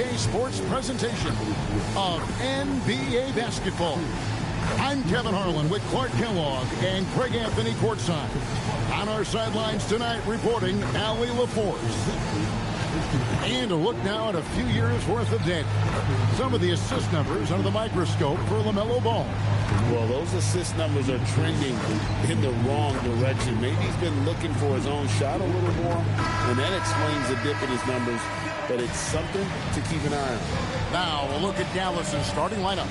2K Sports presentation of NBA basketball. I'm Kevin Harlan with Clark Kellogg and Craig Anthony courtside. On our sidelines tonight, reporting Allie LaForce. And a look now at a few years' worth of data. Some of the assist numbers under the microscope for LaMelo Ball. Well, those assist numbers are trending in the wrong direction. Maybe he's been looking for his own shot a little more, and that explains the dip in his numbers. But it's something to keep an eye on. Now we'll look at Dallas's starting lineup.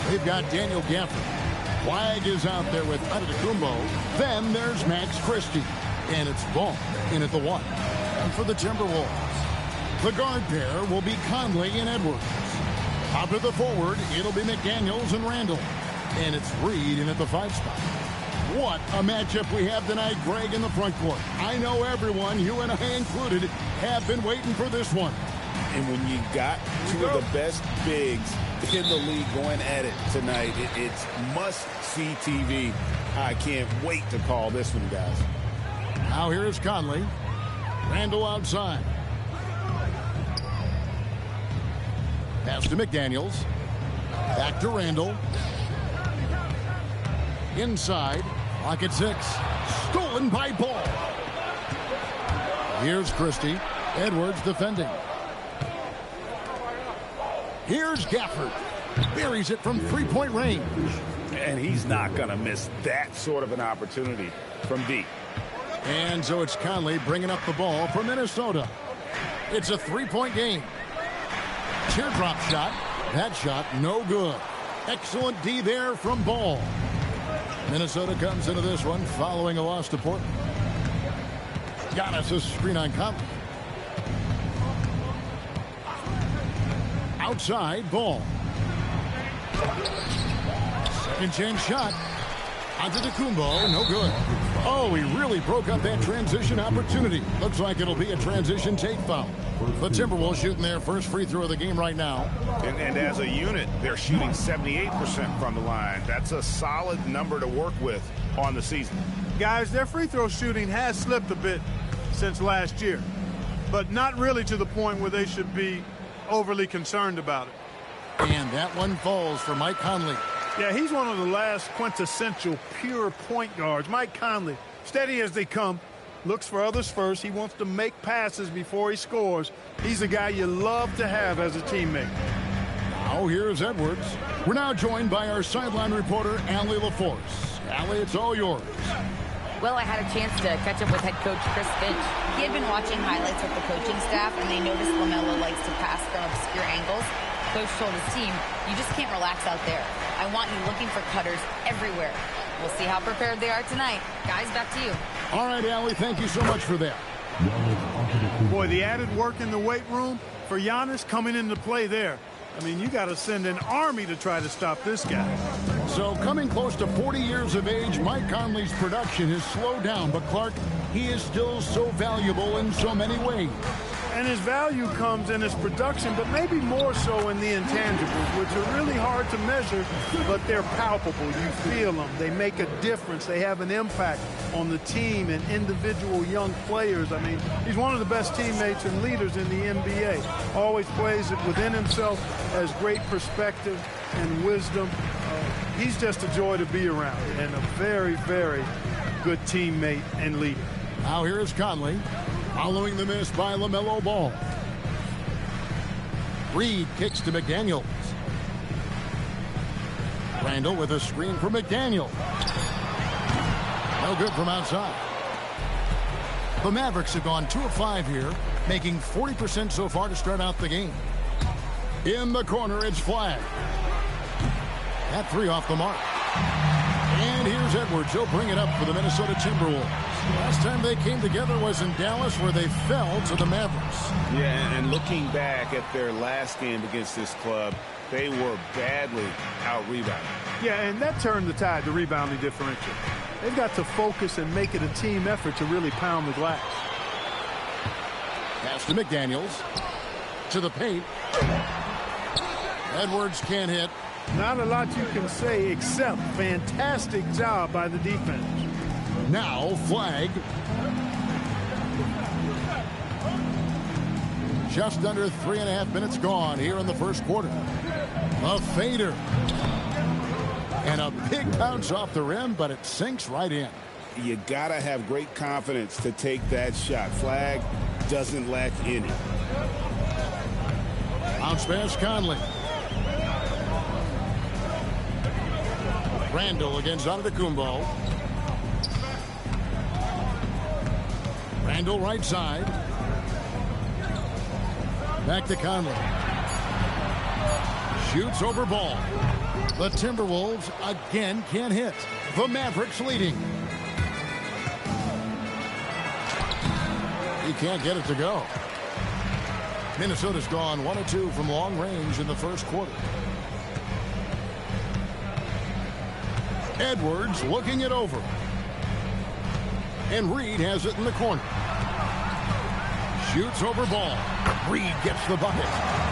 They've got Daniel Gafford. Flag is out there with Antetokounmpo. Then there's Max Christie. And it's Ball in at the 1. And for the Timberwolves, the guard pair will be Conley and Edwards. Up at the forward, it'll be McDaniels and Randall. And it's Reed in at the 5 spot. What a matchup we have tonight, Greg, in the front court. I know everyone, you and I included, have been waiting for this one. And when you got two of the best bigs in the league going at it tonight, it's must-see TV. I can't wait to call this one, guys. Now here's Conley. Randall outside. Pass to McDaniels. Back to Randall. Inside. Clock at 6. Stolen by Ball. Here's Christie. Edwards defending. Here's Gafford. Buries it from three-point range. And he's not going to miss that sort of an opportunity from deep. And so it's Conley bringing up the ball for Minnesota. It's a three-point game. Teardrop shot. That shot no good. Excellent D there from Ball. Minnesota comes into this one following a loss to Portland. Giannis' screen on Conley. Outside, Ball. Second chance shot. Antetokounmpo, no good. Oh, he really broke up that transition opportunity. Looks like it'll be a transition take foul. The Timberwolves shooting their first free throw of the game right now. And as a unit, they're shooting 78% from the line. That's a solid number to work with on the season. Guys, their free throw shooting has slipped a bit since last year, but not really to the point where they should be overly concerned about it. And that one falls for Mike Conley. Yeah, he's one of the last quintessential pure point guards. Mike Conley, steady as they come, looks for others first. He wants to make passes before he scores. He's a guy you love to have as a teammate. Now here's Edwards. We're now joined by our sideline reporter, Allie LaForce. Allie, it's all yours. Well, I had a chance to catch up with head coach Chris Finch. He had been watching highlights with the coaching staff, and they noticed LaMelo likes to pass from obscure angles. Coach told his team, you just can't relax out there. I want you looking for cutters everywhere. We'll see how prepared they are tonight. Guys, back to you. All right, Allie, thank you so much for that. Boy, the added work in the weight room for Giannis coming into play there. I mean, you got to send an army to try to stop this guy. So coming close to 40 years of age, Mike Conley's production has slowed down. But, Clark, he is still so valuable in so many ways. And his value comes in his production, but maybe more so in the intangibles, which are really hard to measure, but they're palpable. You feel them. They make a difference. They have an impact on the team and individual young players. I mean, he's one of the best teammates and leaders in the NBA. Always plays it within himself, has great perspective and wisdom. He's just a joy to be around and a very, very good teammate and leader. Now here is Conley. Following the miss by LaMelo Ball. Reed kicks to McDaniels. Randall with a screen for McDaniels. No good from outside. The Mavericks have gone 2 of 5 here, making 40% so far to start out the game. In the corner, it's Flag. That 3 off the mark. And here's Edwards. He'll bring it up for the Minnesota Timberwolves. Last time they came together was in Dallas, where they fell to the Mavericks. Yeah, and looking back at their last game against this club, they were badly out-rebounded. Yeah, and that turned the tide, the rebounding differential. They've got to focus and make it a team effort to really pound the glass. Pass to McDaniels. To the paint. Edwards can't hit. Not a lot you can say except fantastic job by the defense. Now Flag. Just under 3.5 minutes gone here in the first quarter. A fader. And a big bounce off the rim, but it sinks right in. You got to have great confidence to take that shot. Flag doesn't lack any. Bounce pass Conley. Randall against Antetokounmpo. Randall right side. Back to Conley. Shoots over ball. The Timberwolves again can't hit. The Mavericks leading. He can't get it to go. Minnesota's gone 1 of 2 from long range in the first quarter. Edwards looking it over. And Reed has it in the corner. Shoots over ball. Reed gets the bucket.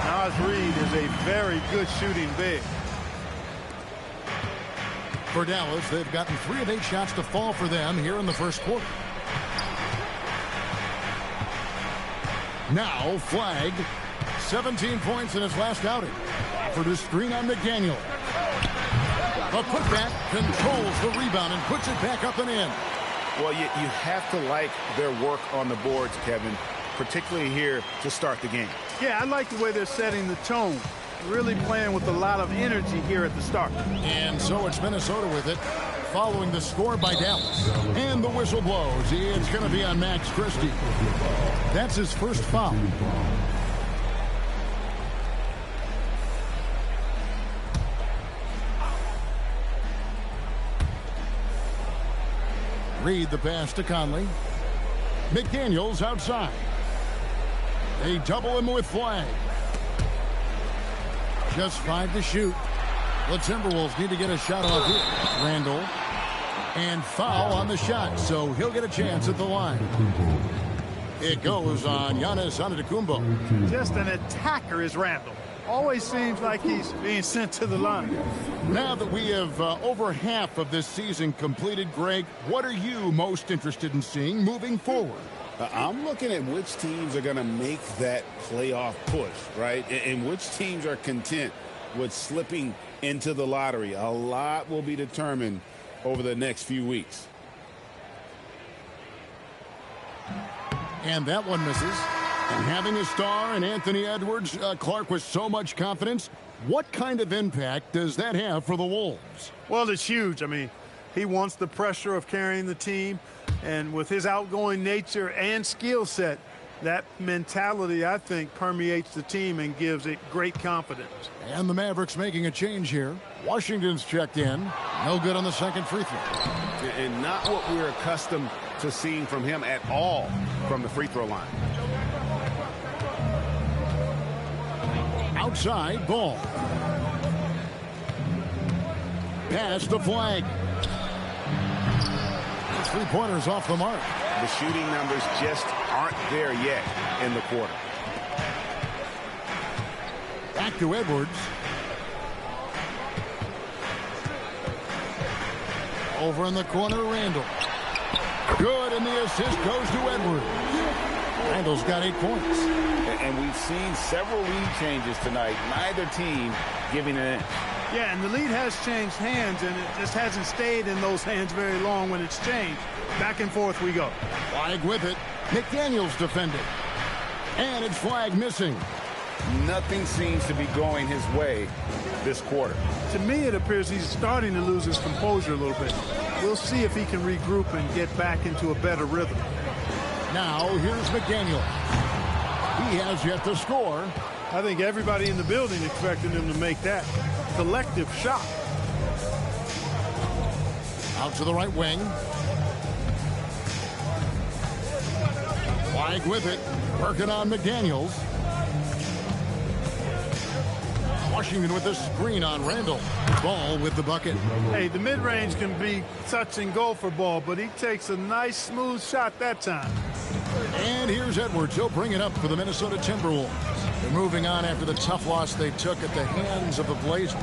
Nas Reed is a very good shooting big. For Dallas, they've gotten 3 of 8 shots to fall for them here in the first quarter. Now, Flag, 17 points in his last outing. Offered a screen on McDaniel. A putback controls the rebound and puts it back up and in. Well, you have to like their work on the boards, Kevin, particularly here to start the game. Yeah, I like the way they're setting the tone. Really playing with a lot of energy here at the start. And so it's Minnesota with it, following the score by Dallas. And the whistle blows. It's going to be on Max Christie. That's his first foul. Reed the pass to Conley. McDaniels outside. They double him with Flag. Just 5 to shoot. The Timberwolves need to get a shot off here. Randall. And foul on the shot, so he'll get a chance at the line. It goes on Giannis Antetokounmpo. Just an attacker is Randall. Always seems like he's being sent to the line. Now that we have over half of this season completed, Greg, what are you most interested in seeing moving forward? I'm looking at which teams are going to make that playoff push, right? And which teams are content with slipping into the lottery. A lot will be determined over the next few weeks. And that one misses. And having a star in Anthony Edwards, Clark, with so much confidence, what kind of impact does that have for the Wolves? Well, it's huge. I mean, he wants the pressure of carrying the team. And with his outgoing nature and skill set, that mentality, I think, permeates the team and gives it great confidence. And the Mavericks making a change here. Washington's checked in. No good on the second free throw. And not what we're accustomed to seeing from him at all from the free throw line. Outside, ball. Pass to Flag. Three-pointers off the mark. The shooting numbers just aren't there yet in the quarter. Back to Edwards. Over in the corner, Randall. Good, and the assist goes to Edwards. Randall's got 8 points. And we've seen several lead changes tonight. Neither team giving an inch. Yeah, and the lead has changed hands, and it just hasn't stayed in those hands very long when it's changed. Back and forth we go. Flag with it. McDaniels defended. And it's Flag missing. Nothing seems to be going his way this quarter. To me, it appears he's starting to lose his composure a little bit. We'll see if he can regroup and get back into a better rhythm. Now, here's McDaniel. He has yet to score. I think everybody in the building expected him to make that collective shot. Out to the right wing. Flag with it. Working on McDaniels. Washington with the screen on Randall. Ball with the bucket. Hey, the mid-range can be touch and go for Ball, but he takes a nice, smooth shot that time. And here's Edwards. He'll bring it up for the Minnesota Timberwolves. They're moving on after the tough loss they took at the hands of the Blazers.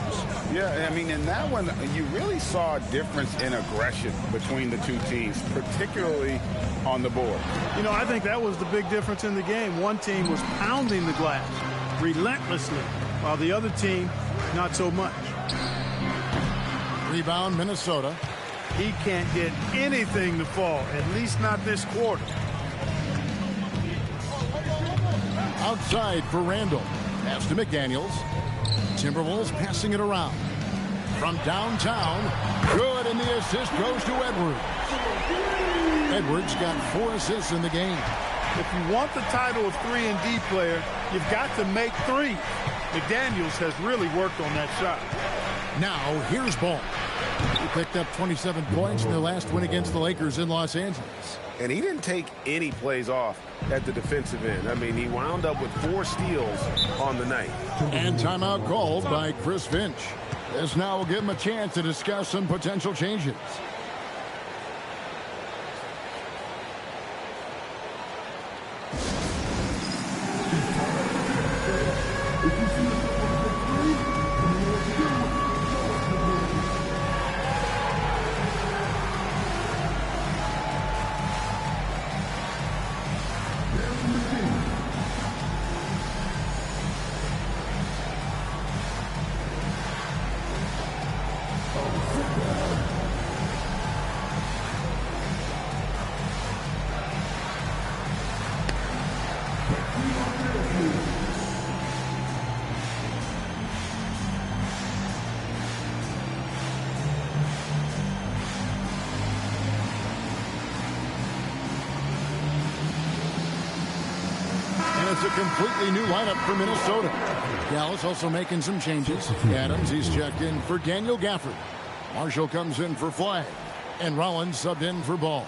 Yeah, I mean, in that one, you really saw a difference in aggression between the two teams, particularly on the board. You know, I think that was the big difference in the game. One team was pounding the glass relentlessly, while the other team, not so much. Rebound, Minnesota. He can't get anything to fall, at least not this quarter. Outside for Randall. Pass to McDaniels. Timberwolves passing it around. From downtown. Good, and the assist goes to Edwards. Edwards got 4 assists in the game. If you want the title of 3-and-D player, you've got to make 3. McDaniels has really worked on that shot. Now, here's Ball. He picked up 27 points in their last win against the Lakers in Los Angeles. And he didn't take any plays off at the defensive end. I mean, he wound up with 4 steals on the night. And timeout called by Chris Finch. This now will give him a chance to discuss some potential changes. It's a completely new lineup for Minnesota. Dallas also making some changes. Adams, he's checked in for Daniel Gafford. Marshall comes in for Flagg. And Rollins subbed in for Ball.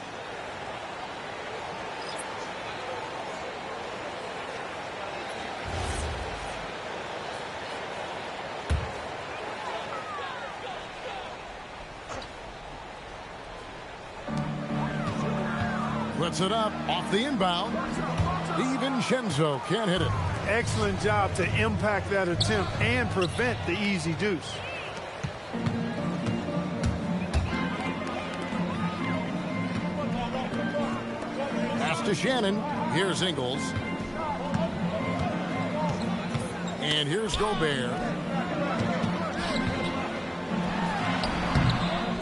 Puts it up off the inbound. DiVincenzo can't hit it. Excellent job to impact that attempt and prevent the easy deuce. Pass to Shannon. Here's Ingles. And here's Gobert.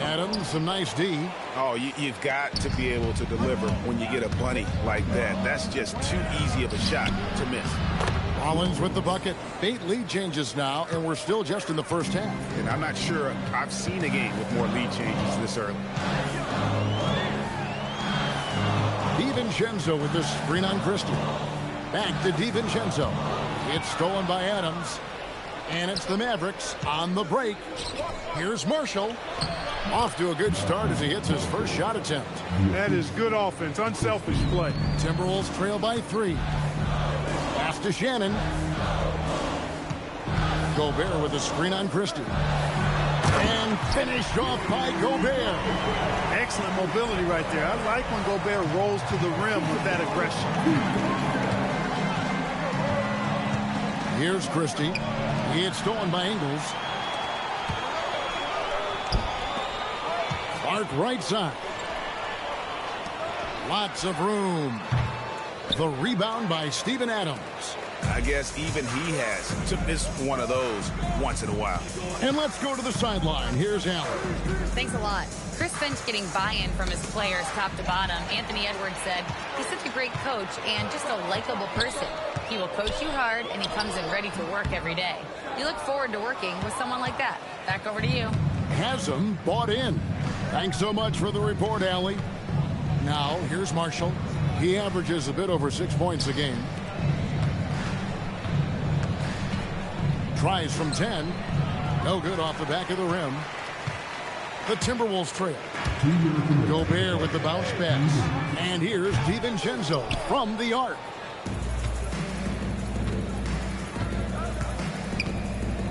Adams, some nice D. Oh, you've got to be able to deliver when you get a bunny like that. That's just too easy of a shot to miss. Rollins with the bucket. 8 lead changes now, and we're still just in the first half. And I'm not sure I've seen a game with more lead changes this early. DiVincenzo with this screen on Christie. Back to DiVincenzo. It's stolen by Adams. And it's the Mavericks on the break. Here's Marshall. Off to a good start as he hits his first shot attempt. That is good offense, unselfish play. Timberwolves trail by 3. Pass to Shannon. Gobert with a screen on Christie. And finished off by Gobert. Excellent mobility right there. I like when Gobert rolls to the rim with that aggression. Here's Christie. It's stolen by Ingles. Clark right side. Lots of room. The rebound by Steven Adams. I guess even he has to miss one of those once in a while. And let's go to the sideline. Here's Allen. Thanks a lot. Chris Finch getting buy-in from his players top to bottom. Anthony Edwards said he's such a great coach and just a likable person. He will coach you hard, and he comes in ready to work every day. You look forward to working with someone like that. Back over to you. Has him bought in. Thanks so much for the report, Allie. Now, here's Marshall. He averages a bit over 6 points a game. Tries from 10. No good off the back of the rim. The Timberwolves trail. Gobert with the bounce pass. And here's DiVincenzo from the arc.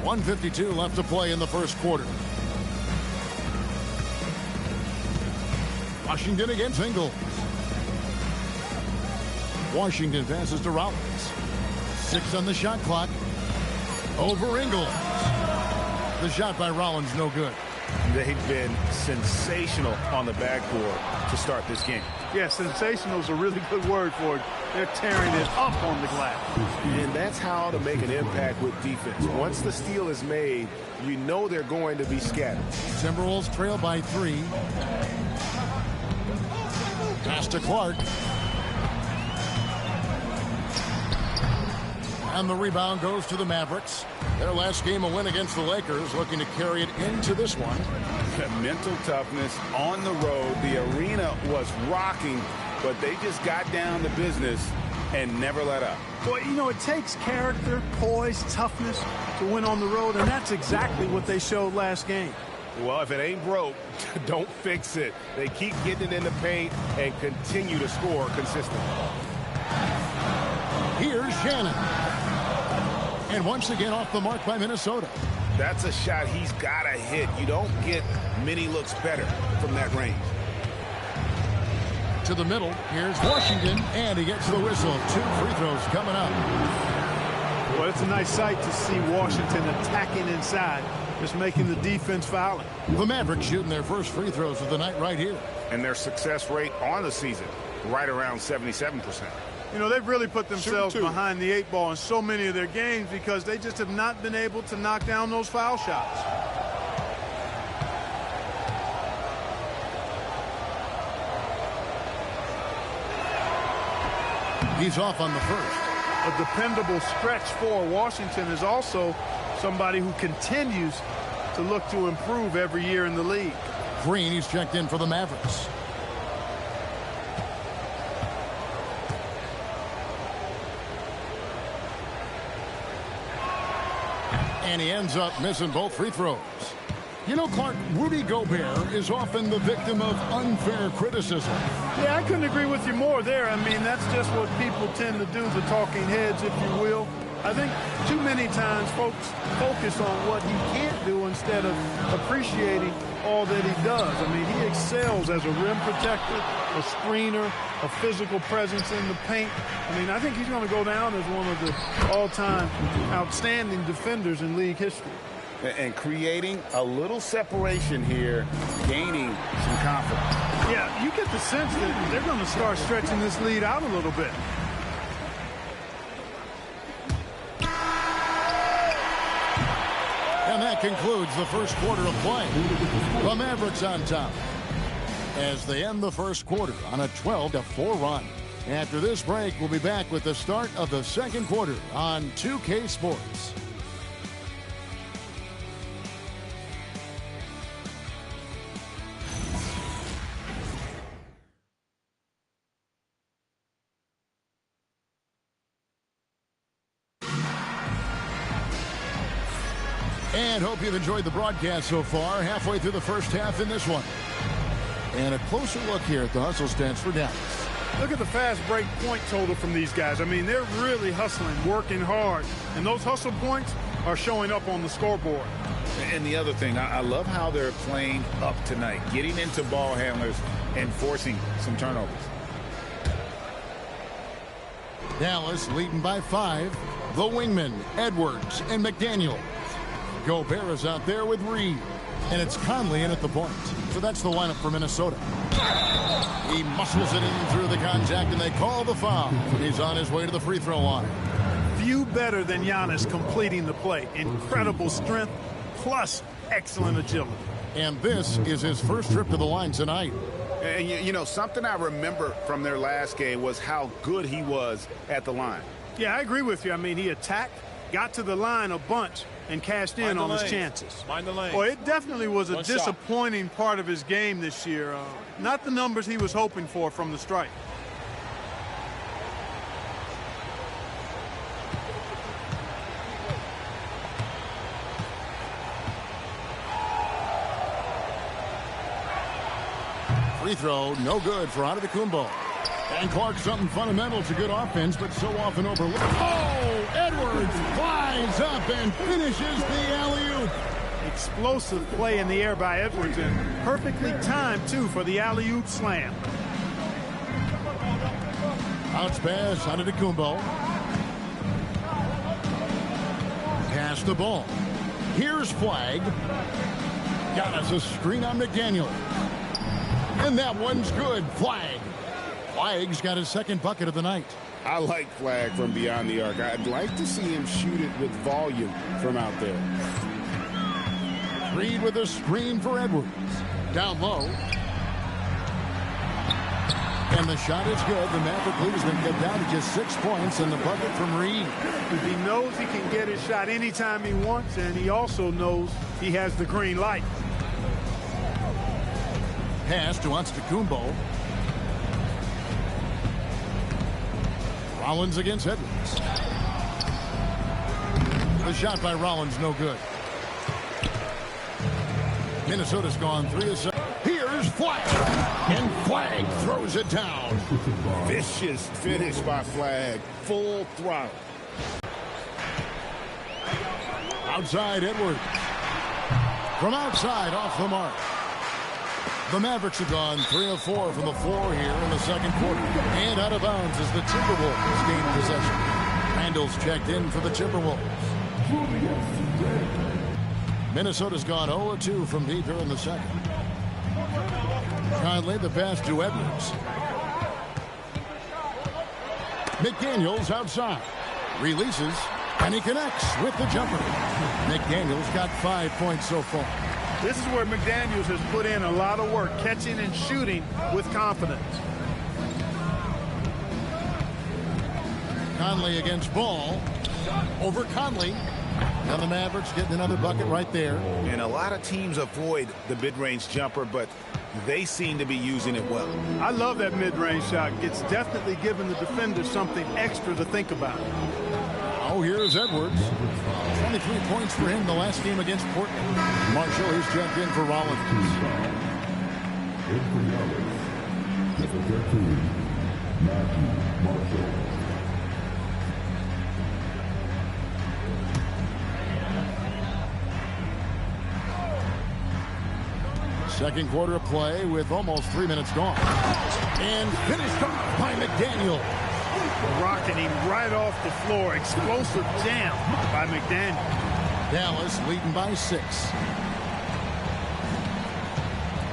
.152 left to play in the first quarter. Washington against Ingles. Washington passes to Rollins. 6 on the shot clock. Over Ingles. The shot by Rollins, no good. They've been sensational on the backboard to start this game. Yeah, sensational is a really good word for it. They're tearing it up on the glass. And that's how to make an impact with defense. Once the steal is made, you know they're going to be scattered. Timberwolves trail by 3. Pass to Clark. And the rebound goes to the Mavericks. Their last game, a win against the Lakers, looking to carry it into this one. Mental toughness on the road. The arena was rocking, but they just got down to business and never let up. Well, you know, it takes character, poise, toughness to win on the road, and that's exactly what they showed last game. Well, if it ain't broke, don't fix it. They keep getting it in the paint and continue to score consistently. Here's Shannon. And once again off the mark by Minnesota. That's a shot he's got to hit. You don't get many looks better from that range. To the middle, here's Washington, and he gets the whistle. 2 free throws coming up. Well, it's a nice sight to see Washington attacking inside, just making the defense fouling. The Mavericks shooting their first free throws of the night right here. And their success rate on the season, right around 77%. You know, they've really put themselves behind the 8 ball in so many of their games because they just have not been able to knock down those foul shots. He's off on the first. A dependable stretch for Washington is also somebody who continues to look to improve every year in the league. Green, he's checked in for the Mavericks. And he ends up missing both free throws. You know, Clark, Rudy Gobert is often the victim of unfair criticism. Yeah, I couldn't agree with you more there. I mean, that's just what people tend to do, the talking heads, if you will. I think too many times folks focus on what he can't do instead of appreciating all that he does. I mean, he excels as a rim protector, a screener, a physical presence in the paint. I mean, I think he's going to go down as one of the all-time outstanding defenders in league history. And creating a little separation here, gaining some confidence. Yeah, you get the sense that they're going to start stretching this lead out a little bit. And that concludes the first quarter of play. The Mavericks on top as they end the first quarter on a 12-4 run. After this break, we'll be back with the start of the second quarter on 2K Sports. And hope you've enjoyed the broadcast so far. Halfway through the first half in this one. And a closer look here at the hustle stats for Dallas. Look at the fast break point total from these guys. I mean, they're really hustling, working hard. And those hustle points are showing up on the scoreboard. And the other thing, I love how they're playing up tonight, getting into ball handlers and forcing some turnovers. Dallas leading by 5. The wingmen, Edwards and McDaniel. Gobert is out there with Reed. And it's Conley in at the point. So that's the lineup for Minnesota. He muscles it in through the contact, and they call the foul. He's on his way to the free throw line. Few better than Giannis completing the play. Incredible strength, plus excellent agility. And this is his first trip to the line tonight. And you know, something I remember from their last game was how good he was at the line. Yeah, I agree with you. I mean, he attacked, got to the line a bunch, and cashed in on his chances. Mind the lane. Well, it definitely was a One disappointing part of his game this year. Not the numbers he was hoping for from the stripe. Free throw, no good for Antetokounmpo. And Clark, something fundamental to good offense, but so often overlooked. Oh, Edwards flies up and finishes the alley-oop. Explosive play in the air by Edwards, and perfectly timed, too, for the alley-oop slam. Bounce pass, Antetokounmpo. pass the ball. Here's Flag. Got us a screen on McDaniel. And that one's good. Flag. Flag's got his second bucket of the night. I like Flag from beyond the arc. I'd like to see him shoot it with volume from out there. Reed with a screen for Edwards. Down low. And the shot is good. The Maverick lead has been kept down to just 6 points and the bucket from Reed. He knows he can get his shot anytime he wants, and he also knows he has the green light. Pass to Antetokounmpo. Rollins against Edwards. The shot by Rollins, no good. Minnesota's gone 3 of 7. Here's Flag. And Flag throws it down. Vicious finish by Flag. Full throttle. Outside Edwards. From outside, off the mark. The Mavericks have gone 3 of 4 from the floor here in the second quarter. And out of bounds as the Timberwolves gain possession. Randall's checked in for the Timberwolves. Minnesota's gone 0-2 from deep here in the second. Conley the pass to Edwards. McDaniels outside. Releases. And he connects with the jumper. McDaniels got 5 points so far. This is where McDaniels has put in a lot of work, catching and shooting with confidence. Conley against Ball. Over Conley. Now the Mavericks getting another bucket right there. And a lot of teams avoid the mid-range jumper, but they seem to be using it well. I love that mid-range shot. It's definitely giving the defender something extra to think about. Oh, here's Edwards. 23 points for him the last game against Portland. Marshall, he's checked in for Rollins. Second quarter of play with almost 3 minutes gone. And finished off by McDaniel. Rocking him right off the floor. Explosive jam by McDaniel. Dallas leading by 6.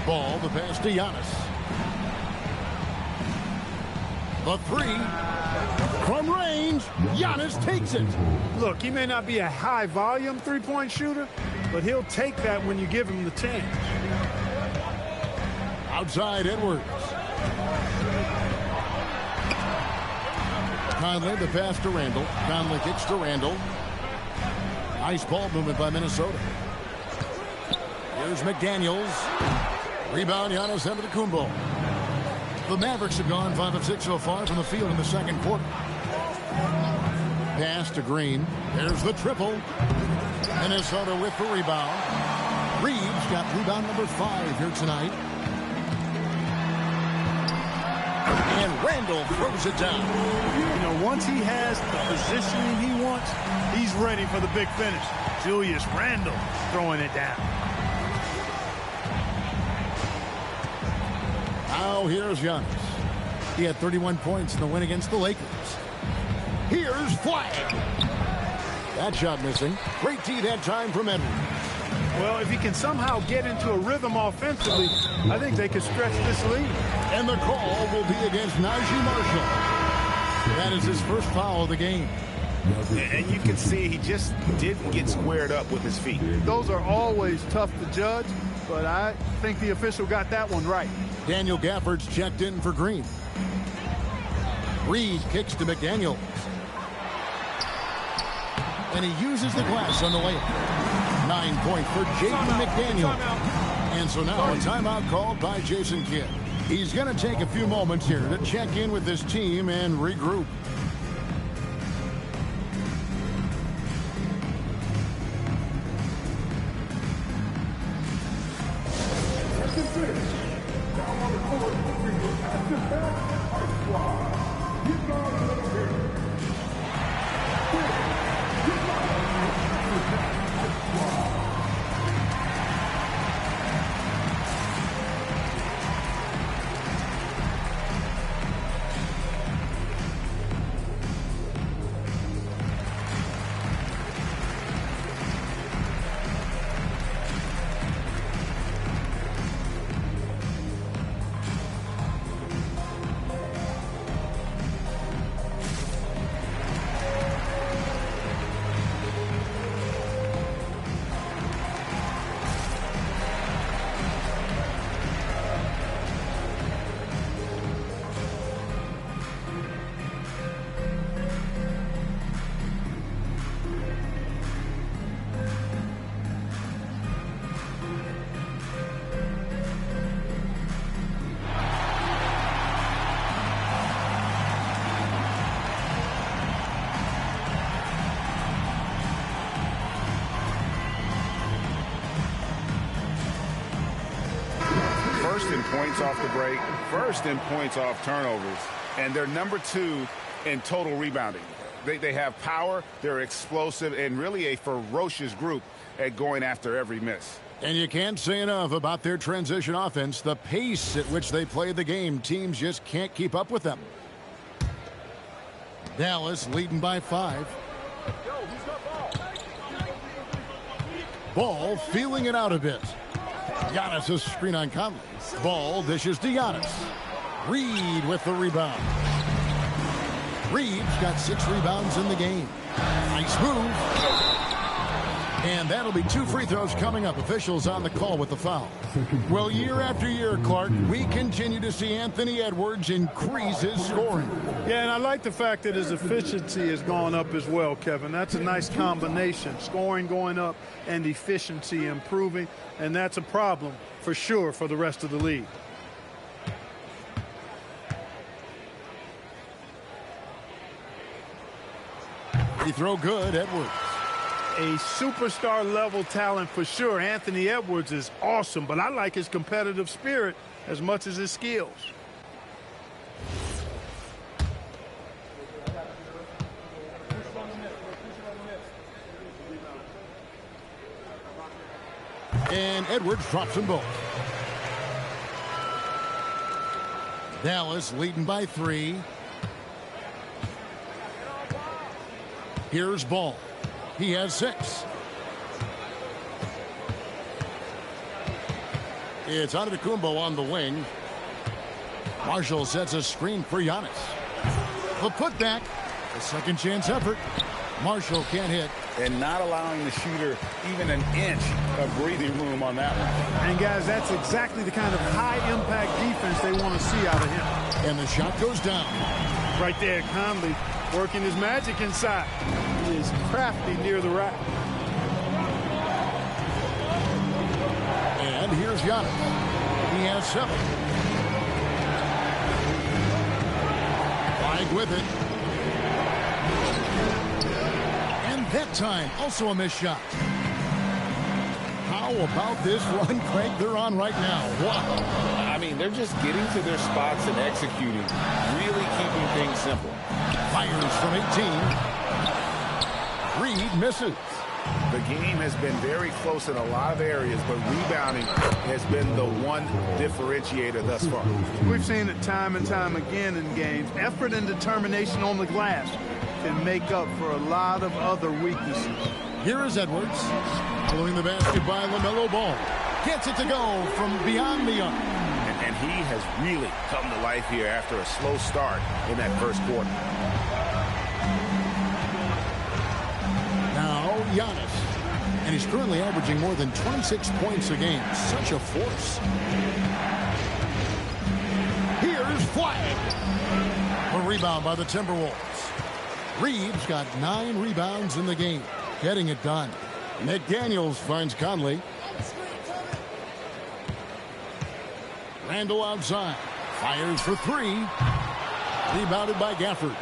Ball, the pass to Giannis. The 3. From range, Giannis takes it. Look, he may not be a high-volume three-point shooter, but he'll take that when you give him the chance. Outside Edwards. Conley, the pass to Randall. Conley kicks to Randall. Nice ball movement by Minnesota. Here's McDaniels. Rebound, Giannis Antetokounmpo. The Mavericks have gone 5 of 6 so far from the field in the second quarter. Pass to Green. There's the triple. Minnesota with the rebound. Reeves got rebound number 5 here tonight. And Randall throws it down. You know, once he has the positioning he wants, he's ready for the big finish. Julius Randall throwing it down. Now here's Giannis. He had 31 points in the win against the Lakers. Here's Flag. That shot missing. Great D that time from Edwards. Well, if he can somehow get into a rhythm offensively, I think they could stretch this lead. And the call will be against Najee Marshall. That is his first foul of the game. And you can see he just didn't get squared up with his feet. Those are always tough to judge, but I think the official got that one right. Daniel Gafford's checked in for Green. Reed kicks to McDaniel. And he uses the glass on the layup. 9 points for Jaden McDaniel. And so now a timeout called by Jason Kidd. He's going to take a few moments here to check in with his team and regroup. points off the break, first in points off turnovers, and they're number 2 in total rebounding. They have power, they're explosive, and really a ferocious group at going after every miss. And you can't say enough about their transition offense. The pace at which they play the game, teams just can't keep up with them. Dallas leading by 5. Ball feeling it out a bit. Giannis' screen on Conley. Ball dishes to Giannis. Reed with the rebound. Reed's got 6 rebounds in the game. Nice move. And that'll be 2 free throws coming up. Officials on the call with the foul. Well, year after year, Clark, we continue to see Anthony Edwards increase his scoring. Yeah, and I like the fact that his efficiency has gone up as well, Kevin. That's a nice combination. Scoring going up and efficiency improving. And that's a problem for sure for the rest of the league. Free throw good, Edwards. A superstar level talent for sure. Anthony Edwards is awesome, but I like his competitive spirit as much as his skills. And Edwards drops them both. Dallas leading by 3. Here's Ball. He has 6. It's Antetokounmpo on the wing. Marshall sets a screen for Giannis. The putback. A second chance effort. Marshall can't hit. And not allowing the shooter even an inch of breathing room on that one. And, guys, that's exactly the kind of high-impact defense they want to see out of him. And the shot goes down. Right there, Conley working his magic inside. He is crafty near the rack. And here's Giannis. He has 7. Flag with it. And that time, also a missed shot. How about this run, Craig, they're on right now? Wow. I mean, they're just getting to their spots and executing, really keeping things simple. Fires from 18. Reed misses. The game has been very close in a lot of areas, but rebounding has been the one differentiator thus far. We've seen it time and time again in games. Effort and determination on the glass can make up for a lot of other weaknesses. Here is Edwards. Following the basket by LaMelo Ball. Gets it to go from beyond the arc. And he has really come to life here after a slow start in that first quarter. Now Giannis. And he's currently averaging more than 26 points a game. Such a force. Here's Flag. A rebound by the Timberwolves. Reeves got 9 rebounds in the game. Getting it done. McDaniels finds Conley. Randall outside. Fires for 3. Rebounded by Gafford.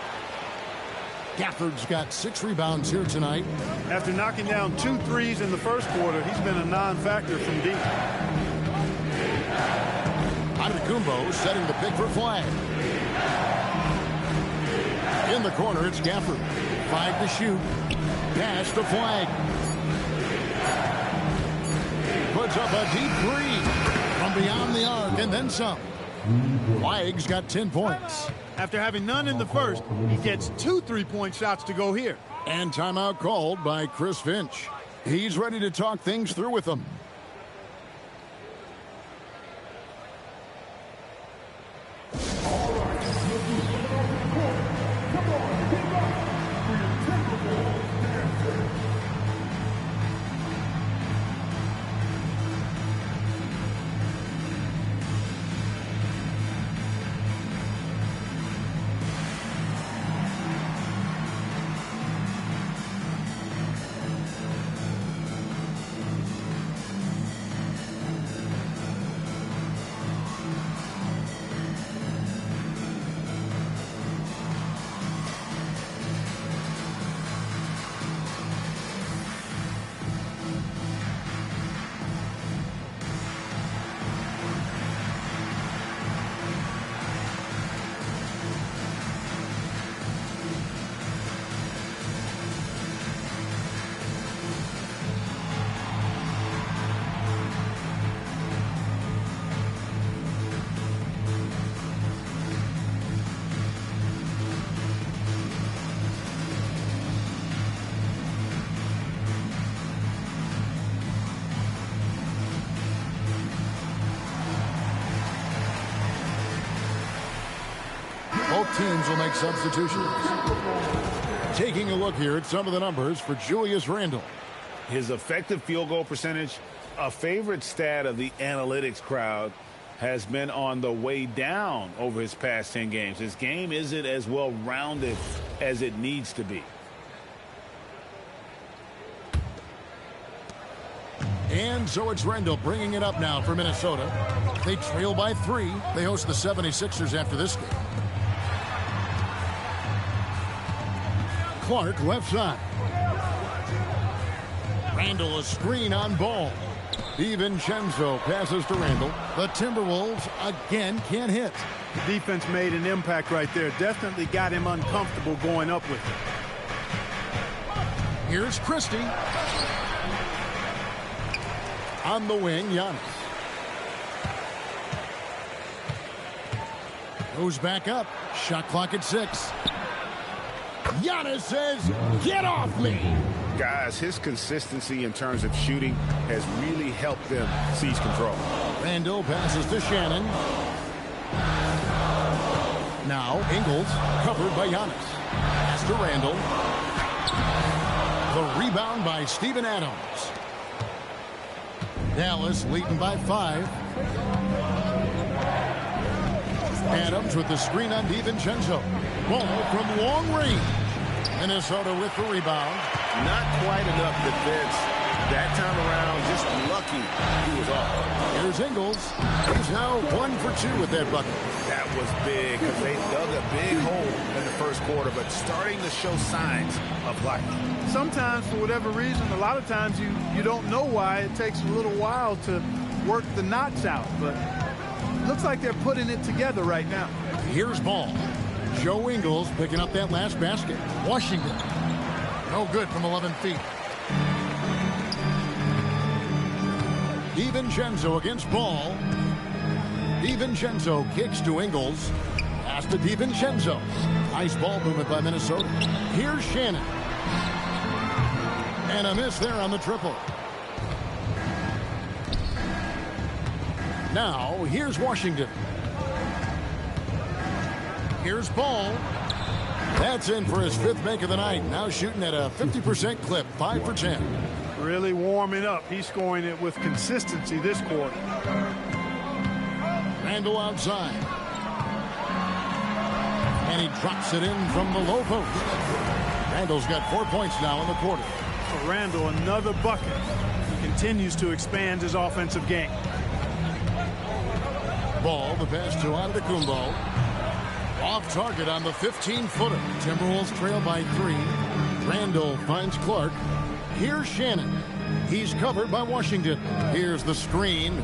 Gafford's got 6 rebounds here tonight. After knocking down 2 threes in the first quarter, he's been a non-factor from deep. Antetokounmpo setting the pick for Flag. In the corner, it's Gafford. 5 to shoot. Pass to Flag. Puts up a deep 3 from beyond the arc and then some. Flag's got 10 points. After having none in the first, he gets 2 3-point shots to go here. And timeout called by Chris Finch. He's ready to talk things through with them. both teams will make substitutions. Taking a look here at some of the numbers for Julius Randle. His effective field goal percentage, a favorite stat of the analytics crowd, has been on the way down over his past 10 games. His game isn't as well-rounded as it needs to be. And so it's Randle bringing it up now for Minnesota. They trail by 3. They host the 76ers after this game. Clark left side. Randle a screen on Ball. DiVincenzo passes to Randle. The Timberwolves again can't hit. The defense made an impact right there. Definitely got him uncomfortable going up with it. Here's Christie. On the wing, Giannis. Goes back up. Shot clock at 6. Giannis says, "Get off me." Guys, his consistency in terms of shooting has really helped them seize control. Randle passes to Shannon. Now Ingles covered by Giannis. Pass to Randle. The rebound by Steven Adams. Dallas leading by 5. Adams with the screen on DiVincenzo. Ball from long range. Minnesota with the rebound. Not quite enough defense that time around. Just lucky he was off. Here's Ingles. He's now 1 for 2 with that bucket. That was big because they dug a big hole in the first quarter, but starting to show signs of life. Sometimes, for whatever reason, a lot of times you don't know why. It takes a little while to work the knots out, but looks like they're putting it together right now. Here's Ball. Joe Ingles picking up that last basket. Washington. No good from 11 feet. DiVincenzo against Ball. DiVincenzo kicks to Ingles. Pass to DiVincenzo. Nice ball movement by Minnesota. Here's Shannon. And a miss there on the triple. Now, here's Washington. Here's Ball. That's in for his 5th make of the night. Now shooting at a 50% clip, 5 for 10. Really warming up. He's scoring it with consistency this quarter. Randle outside. And he drops it in from the low post. Randle's got 4 points now in the quarter. For Randle, another bucket. He continues to expand his offensive game. Ball, the pass to Antetokounmpo. Off target on the 15-footer. Timberwolves trail by 3. Randle finds Clark. Here's Shannon. He's covered by Washington. Here's the screen.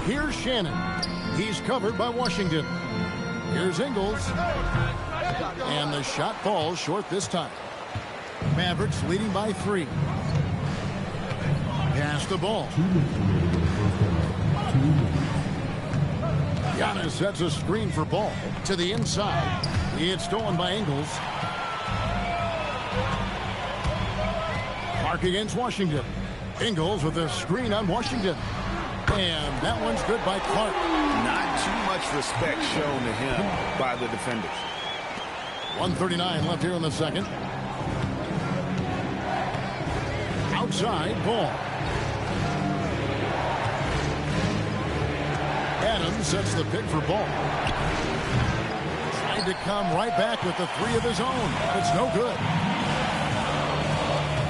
Here's Shannon. He's covered by Washington. Here's Ingles. And the shot falls short this time. Mavericks leading by 3. Pass the ball. Giannis sets a screen for Ball to the inside. It's stolen by Ingles. Clark against Washington. Ingles with a screen on Washington. And that one's good by Clark. Not too much respect shown to him by the defenders. 1:39 left here in the second. Outside, Ball. Adams sets the pick for Ball. Tried to come right back with the 3 of his own. It's no good.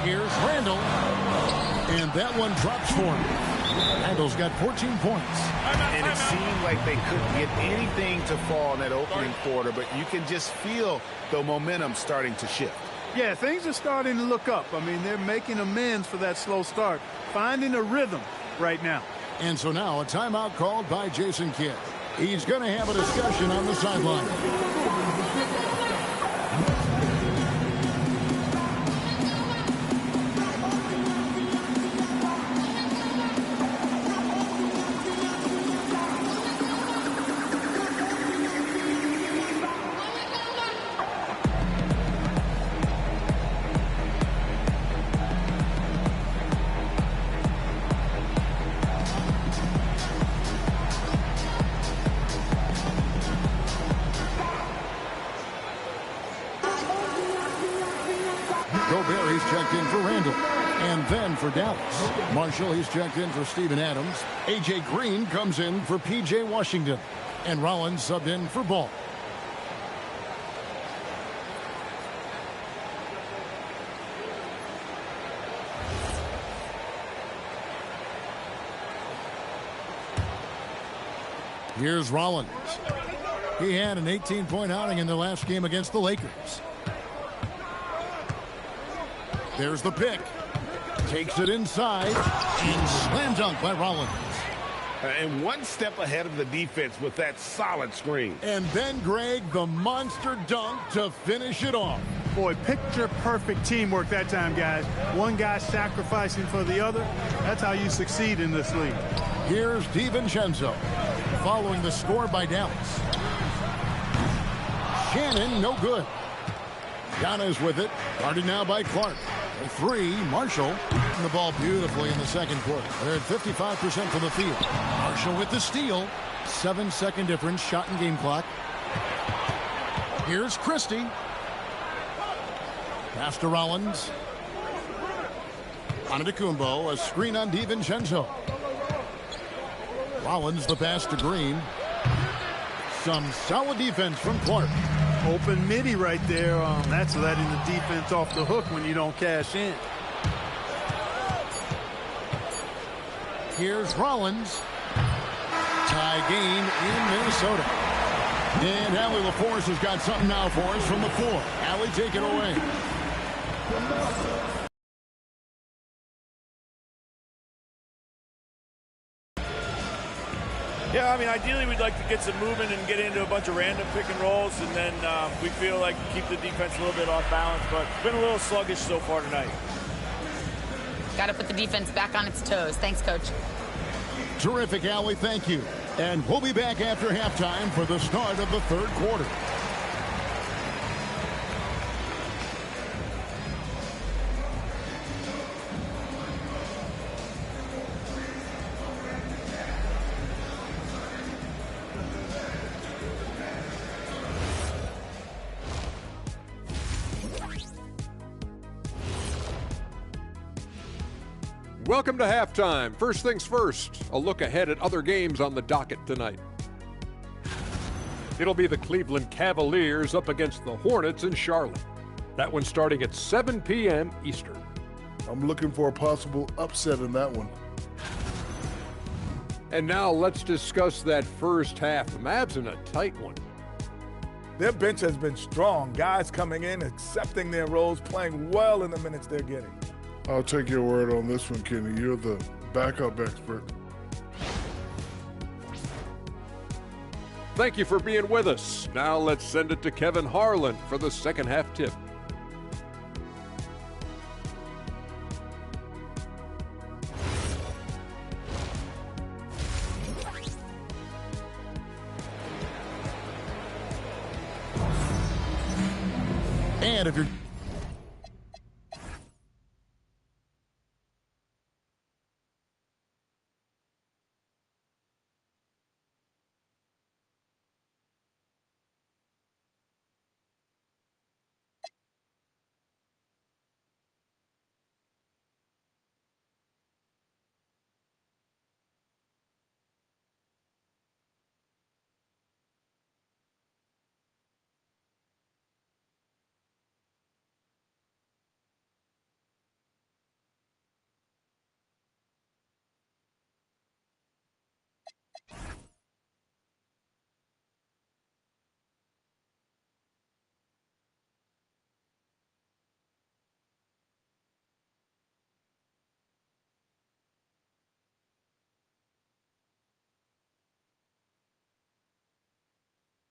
Here's Randle. And that one drops for him. Randle's got 14 points. And it seemed like they couldn't get anything to fall in that opening quarter, but you can just feel the momentum starting to shift. Yeah, things are starting to look up. I mean, they're making amends for that slow start, finding a rhythm right now. And so now a timeout called by Jason Kidd. He's going to have a discussion on the sideline. Gobert, he's checked in for Randall. And then for Dallas, Marshall, he's checked in for Steven Adams. A.J. Green comes in for P.J. Washington. And Rollins subbed in for Ball. Here's Rollins. He had an 18-point outing in the last game against the Lakers. There's the pick. Takes it inside. And slam dunk by Rollins. And one step ahead of the defense with that solid screen. And then, Greg, the monster dunk to finish it off. Boy, picture-perfect teamwork that time, guys. One guy sacrificing for the other. That's how you succeed in this league. Here's DiVincenzo following the score by Dallas. Shannon, no good. Giannis with it. Guarded now by Clark. A three, Marshall. The ball beautifully in the second quarter. They're at 55% from the field. Marshall with the steal. 7-second difference, shot and game clock. Here's Christie. Pass to Rollins. Antetokounmpo, a screen on DiVincenzo. Rollins, the pass to Green. Some solid defense from Clark. Open midi right there. That's letting the defense off the hook when you don't cash in. Here's Rollins. Tie game in Minnesota. And Allie LaForce has got something now for us from the floor. Allie, take it away. Yeah, I mean, ideally we'd like to get some movement and get into a bunch of random pick and rolls, and then we feel like keep the defense a little bit off balance, but it's been a little sluggish so far tonight. Got to put the defense back on its toes. Thanks, Coach. Terrific, Allie. Thank you. And we'll be back after halftime for the start of the third quarter. Welcome to halftime. First things first, a look ahead at other games on the docket tonight. It'll be the Cleveland Cavaliers up against the Hornets in Charlotte. That one starting at 7 p.m. Eastern. I'm looking for a possible upset in that one. And now let's discuss that first half. The Mavs in a tight one. Their bench has been strong. Guys coming in, accepting their roles, playing well in the minutes they're getting. I'll take your word on this one, Kenny. You're the backup expert. Thank you for being with us. Now let's send it to Kevin Harlan for the second half tip. And if you're